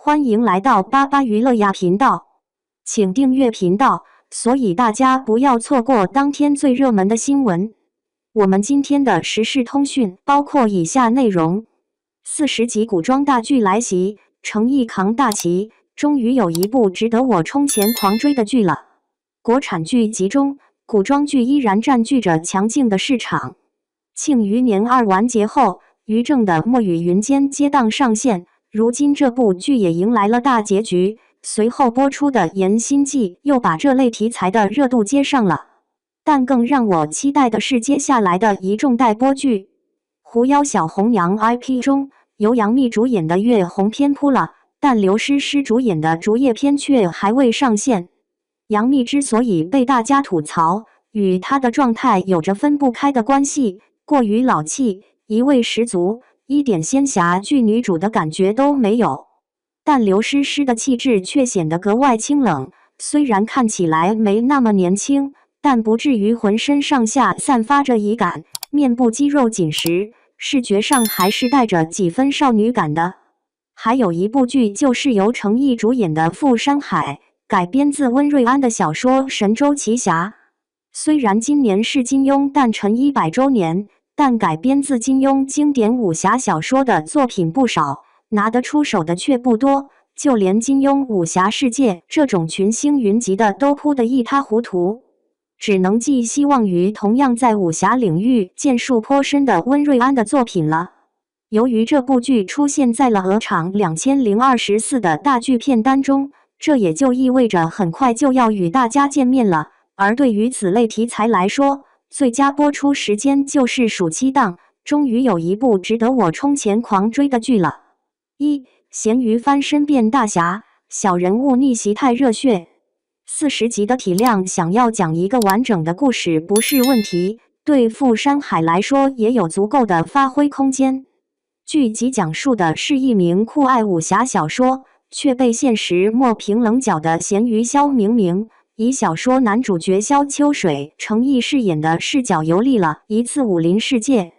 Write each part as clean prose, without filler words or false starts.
欢迎来到巴巴娱乐呀频道，请订阅频道，所以大家不要错过当天最热门的新闻。我们今天的时事通讯包括以下内容：40集古装大剧来袭，诚意扛大旗，终于有一部值得我冲前狂追的剧了。国产剧集中，古装剧依然占据着强劲的市场。庆余年2完结后，于正的《墨雨云间》接档上线。如今这部剧也迎来了大结局，随后播出的《延心记》又把这类题材的热度接上了。但更让我期待的是接下来的一众待播剧。《狐妖小红娘》IP 中，由杨幂主演的月红篇扑了，但刘诗诗主演的竹叶篇却还未上线。杨幂之所以被大家吐槽，与她的状态有着分不开的关系，过于老气，一味十足。一点仙侠剧女主的感觉都没有，但刘诗诗的气质却显得格外清冷。虽然看起来没那么年轻，但不至于浑身上下散发着仪感，面部肌肉紧实，视觉上还是带着几分少女感的。还有一部剧就是由程毅主演的《富山海》，改编自温瑞安的小说《神州奇侠》。虽然今年是金庸诞辰100周年，但改编自金庸经典武侠小说的作品不少，拿得出手的却不多，就连金庸武侠世界这种群星云集的都扑得一塌糊涂，只能寄希望于同样在武侠领域建树颇深的温瑞安的作品了。由于这部剧出现在了鹅厂2024的大剧片单中，这也就意味着很快就要与大家见面了，而对于此类题材来说，最佳播出时间就是暑期档，终于有一部值得我冲前狂追的剧了。咸鱼翻身变大侠，小人物逆袭太热血。40集的体量，想要讲一个完整的故事不是问题，对富山海来说也有足够的发挥空间。剧集讲述的是一名酷爱武侠小说，却被现实磨平棱角的咸鱼萧明明，以小说男主角萧秋水程毅饰演的视角游历了一次武林世界。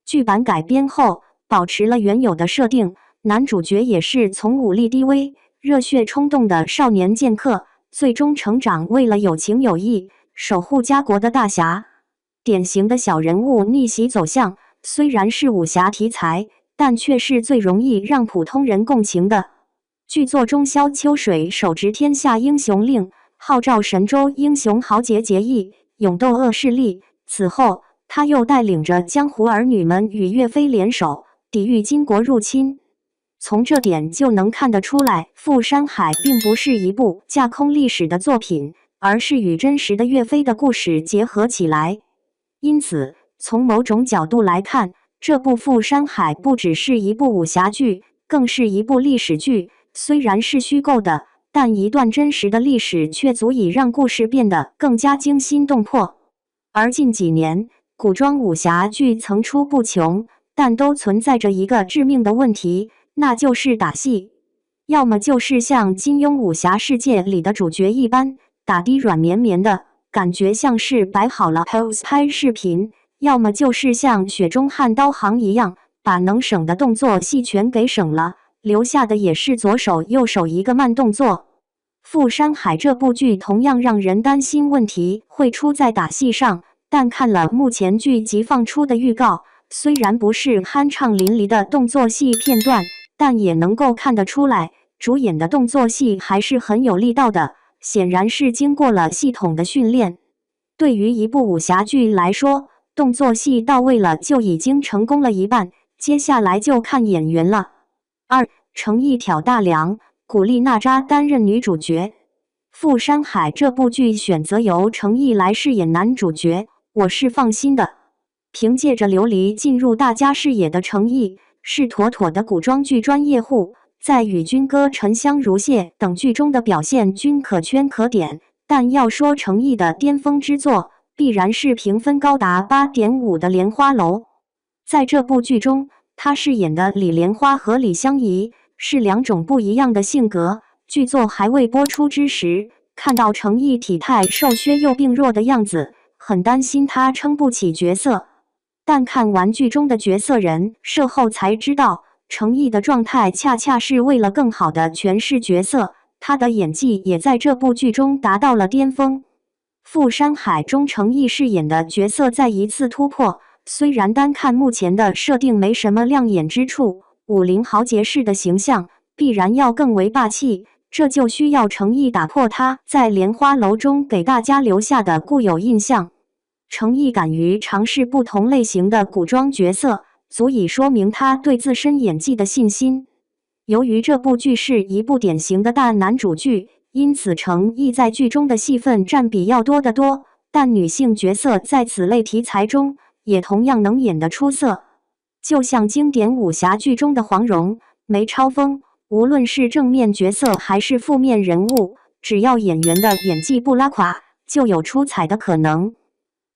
剧版改编后，保持了原有的设定，男主角也是从武力低微、热血冲动的少年剑客，最终成长为了有情有义、守护家国的大侠。典型的小人物逆袭走向，虽然是武侠题材，但却是最容易让普通人共情的。剧作中，萧秋水手执天下英雄令，号召神州英雄豪杰结义，勇斗恶势力。此后，他又带领着江湖儿女们与岳飞联手，抵御金国入侵。从这点就能看得出来，《富山海》并不是一部架空历史的作品，而是与真实的岳飞的故事结合起来。因此，从某种角度来看，这部《富山海》不只是一部武侠剧，更是一部历史剧。虽然是虚构的，但一段真实的历史却足以让故事变得更加惊心动魄。而近几年，古装武侠剧层出不穷，但都存在着一个致命的问题，那就是打戏。要么就是像金庸武侠世界里的主角一般，打的软绵绵的，感觉像是摆好了 pose 拍视频；要么就是像雪中悍刀行一样，把能省的动作戏全给省了，留下的也是左手右手一个慢动作。《富山海》这部剧同样让人担心问题会出在打戏上，但看了目前剧集放出的预告，虽然不是酣畅淋漓的动作戏片段，但也能够看得出来，主演的动作戏还是很有力道的，显然是经过了系统的训练。对于一部武侠剧来说，动作戏到位了就已经成功了一半，接下来就看演员了。程毅挑大梁，古力娜扎担任女主角。《富山海》这部剧选择由程毅来饰演男主角，我是放心的。凭借着琉璃进入大家视野的程毅，是妥妥的古装剧专业户，在《与君歌》《沉香如屑》等剧中的表现均可圈可点。但要说程毅的巅峰之作，必然是评分高达 8.5 的《莲花楼》。在这部剧中，他饰演的李莲花和李香怡是两种不一样的性格。剧作还未播出之时，看到程毅体态瘦削又病弱的样子，很担心他撑不起角色。但看完剧中的角色人设后才知道，程毅的状态恰恰是为了更好的诠释角色，他的演技也在这部剧中达到了巅峰。《富山海》中程毅饰演的角色再一次突破，虽然单看目前的设定没什么亮眼之处，武林豪杰式的形象必然要更为霸气，这就需要程毅打破他在莲花楼中给大家留下的固有印象。程毅敢于尝试不同类型的古装角色，足以说明他对自身演技的信心。由于这部剧是一部典型的大男主剧，因此程毅在剧中的戏份占比要多得多，但女性角色在此类题材中也同样能演得出色。就像经典武侠剧中的黄蓉、梅超风，无论是正面角色还是负面人物，只要演员的演技不拉垮，就有出彩的可能。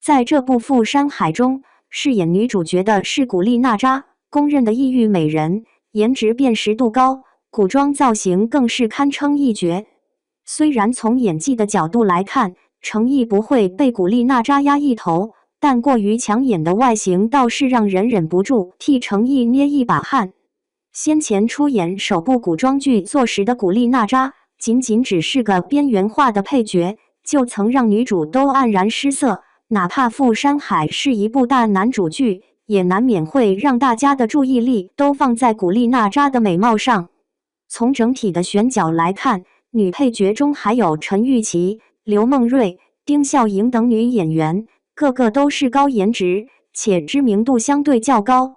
在这部《富山海》中，饰演女主角的是古力娜扎，公认的异域美人，颜值辨识度高，古装造型更是堪称一绝。虽然从演技的角度来看，程毅不会被古力娜扎压一头，但过于抢眼的外形倒是让人忍不住替程毅捏一把汗。先前出演首部古装剧作时的古力娜扎，仅只是个边缘化的配角，就曾让女主都黯然失色。哪怕《富山海》是一部大男主剧，也难免会让大家的注意力都放在古力娜扎的美貌上。从整体的选角来看，女配角中还有陈钰琪、刘梦瑞、丁孝莹等女演员，个个都是高颜值，且知名度相对较高。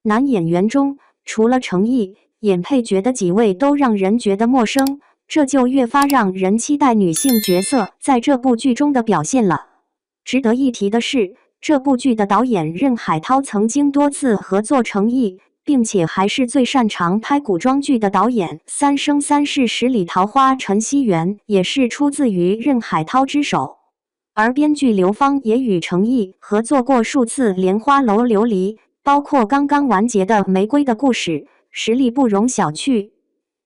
男演员中，除了程毅，演配角的几位都让人觉得陌生，这就越发让人期待女性角色在这部剧中的表现了。值得一提的是，这部剧的导演任海涛曾经多次合作程毅，并且还是最擅长拍古装剧的导演。《三生三世十里桃花》陈希元也是出自于任海涛之手，而编剧刘芳也与程毅合作过数次《莲花楼琉璃》，包括刚刚完结的《玫瑰的故事》，实力不容小觑。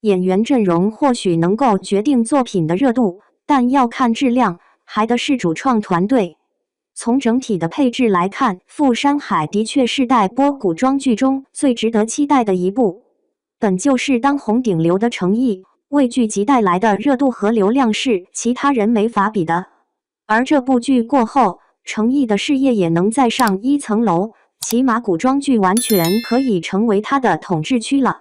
演员阵容或许能够决定作品的热度，但要看质量，还得是主创团队。从整体的配置来看，《富山海》的确是待播古装剧中最值得期待的一部。本就是当红顶流的程毅，为剧集带来的热度和流量是其他人没法比的。而这部剧过后，程毅的事业也能再上一层楼，起码古装剧完全可以成为他的统治区了。